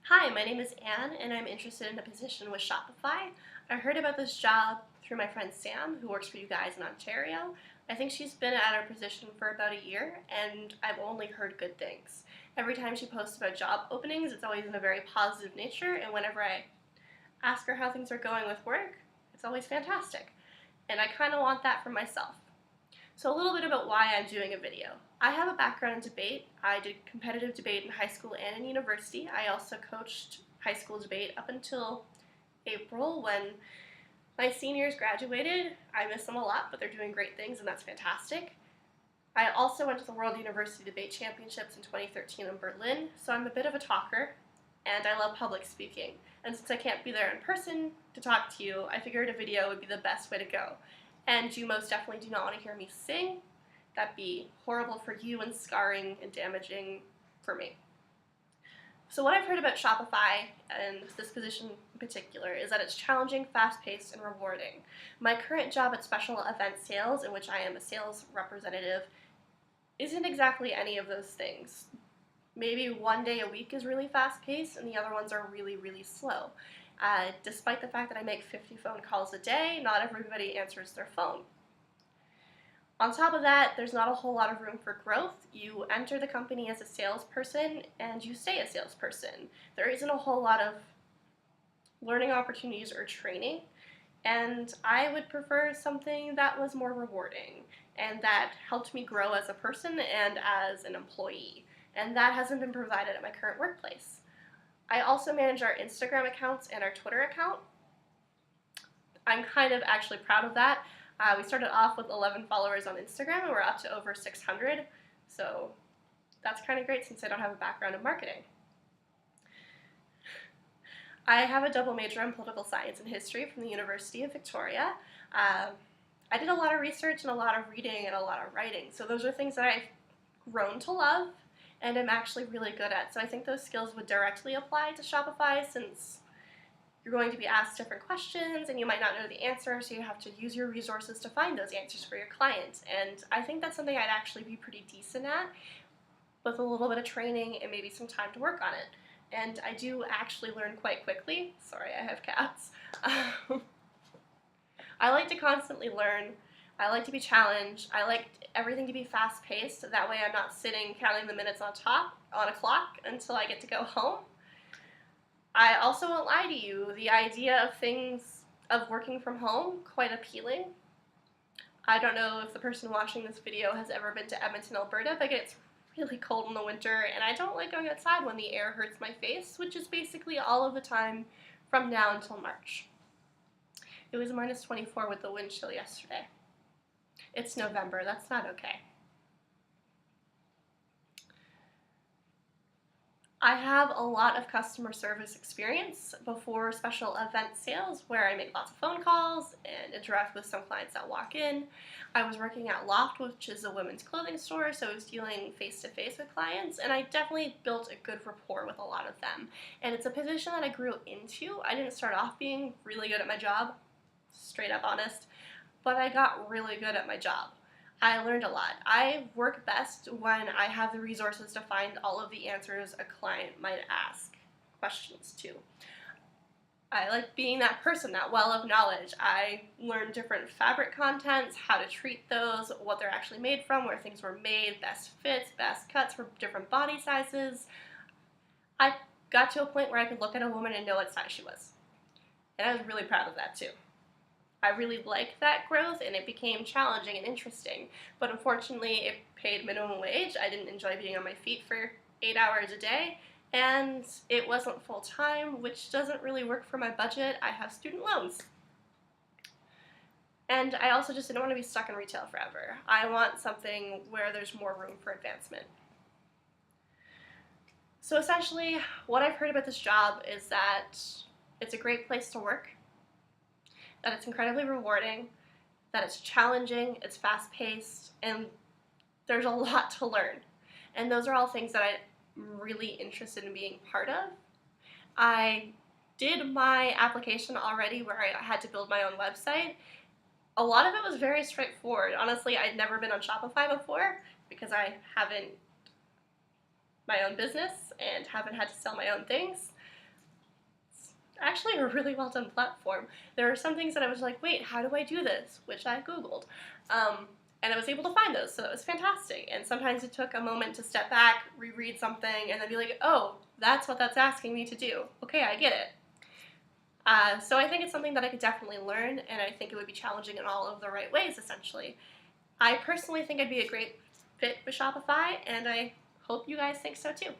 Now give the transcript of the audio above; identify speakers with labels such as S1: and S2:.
S1: Hi, my name is Anne, and I'm interested in a position with Shopify. I heard about this job through my friend Sam, who works for you guys in Ontario. I think she's been at her position for about a year, and I've only heard good things. Every time she posts about job openings, it's always in a very positive nature, and whenever I ask her how things are going with work, it's always fantastic. And I kind of want that for myself. So a little bit about why I'm doing a video. I have a background in debate. I did competitive debate in high school and in university. I also coached high school debate up until April when my seniors graduated. I miss them a lot, but they're doing great things and that's fantastic. I also went to the World University Debate Championships in 2013 in Berlin, so I'm a bit of a talker and I love public speaking. And since I can't be there in person to talk to you, I figured a video would be the best way to go. And you most definitely do not want to hear me sing. That'd be horrible for you and scarring and damaging for me. So what I've heard about Shopify, and this position in particular, is that it's challenging, fast-paced, and rewarding. My current job at special event sales, in which I am a sales representative, isn't exactly any of those things. Maybe one day a week is really fast-paced, and the other ones are really, really slow. Despite the fact that I make 50 phone calls a day, not everybody answers their phone. On top of that, there's not a whole lot of room for growth. You enter the company as a salesperson and you stay a salesperson. There isn't a whole lot of learning opportunities or training, and I would prefer something that was more rewarding and that helped me grow as a person and as an employee, and that hasn't been provided at my current workplace. I also manage our Instagram accounts and our Twitter account. I'm kind of actually proud of that. We started off with 11 followers on Instagram and we're up to over 600, so that's kind of great since I don't have a background in marketing. I have a double major in political science and history from the University of Victoria. I did a lot of research and a lot of reading and a lot of writing, so those are things that I've grown to love and I'm actually really good at. So I think those skills would directly apply to Shopify since you're going to be asked different questions and you might not know the answer, so you have to use your resources to find those answers for your client. And I think that's something I'd actually be pretty decent at with a little bit of training and maybe some time to work on it. And I do actually learn quite quickly. Sorry, I have cats. I like to constantly learn. I like to be challenged. I like everything to be fast-paced. That way I'm not sitting counting the minutes on a clock until I get to go home. I also won't lie to you, the idea of working from home, quite appealing. I don't know if the person watching this video has ever been to Edmonton, Alberta, but it gets really cold in the winter and I don't like going outside when the air hurts my face, which is basically all of the time from now until March. It was minus 24 with the wind chill yesterday. It's November, that's not okay. I have a lot of customer service experience before special event sales where I make lots of phone calls and interact with some clients that walk in. I was working at Loft, which is a women's clothing store, so I was dealing face-to-face with clients, and I definitely built a good rapport with a lot of them. And it's a position that I grew into. I didn't start off being really good at my job, straight up honest, but I got really good at my job. I learned a lot. I work best when I have the resources to find all of the answers a client might ask questions to. I like being that person, that well of knowledge. I learned different fabric contents, how to treat those, what they're actually made from, where things were made, best fits, best cuts for different body sizes. I got to a point where I could look at a woman and know what size she was. And I was really proud of that too. I really liked that growth and it became challenging and interesting, but unfortunately it paid minimum wage. I didn't enjoy being on my feet for 8 hours a day, and it wasn't full-time, which doesn't really work for my budget. I have student loans. And I also just didn't want to be stuck in retail forever. I want something where there's more room for advancement. So essentially, what I've heard about this job is that it's a great place to work, that it's incredibly rewarding, that it's challenging, it's fast-paced, and there's a lot to learn. And those are all things that I'm really interested in being part of. I did my application already where I had to build my own website. A lot of it was very straightforward. Honestly, I'd never been on Shopify before because I haven't my own business and haven't had to sell my own things. actually a really well done platform. There are some things that I was like, wait, how do I do this? Which I Googled. And I was able to find those, so it was fantastic. And sometimes it took a moment to step back, reread something, and then be like, oh, that's what that's asking me to do. Okay, I get it. So I think it's something that I could definitely learn, and I think it would be challenging in all of the right ways, essentially. I personally think I'd be a great fit with Shopify, and I hope you guys think so too.